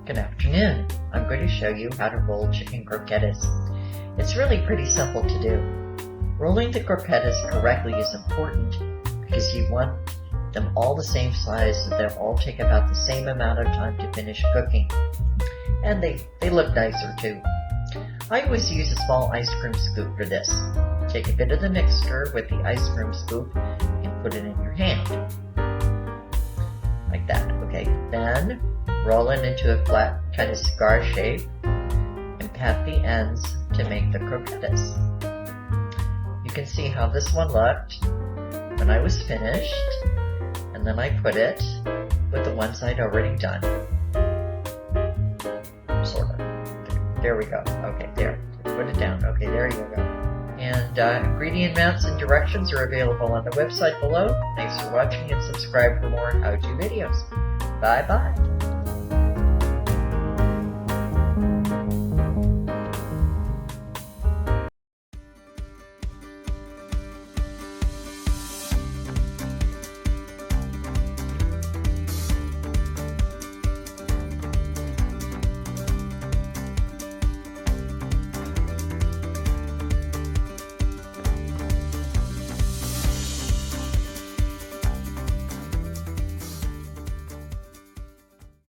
Good afternoon. I'm going to show you how to roll chicken croquettes. It's really pretty simple to do. Rolling the croquettes correctly is important because you want them all the same size so they'll all take about the same amount of time to finish cooking. And they look nicer too. I always use a small ice cream scoop for this. Take a bit of the mixture with the ice cream scoop and put it in your hand. Like that, okay? Then roll it into a flat kind of cigar shape and pat the ends to make the croquettes. You can see how this one looked when I was finished, and then I put it with the ones I'd already done. Sort of. There we go. Okay, there. Put it down. Okay, there you go. And ingredient amounts and directions are available on the website below. Thanks for watching and subscribe for more how-to videos. Bye-bye.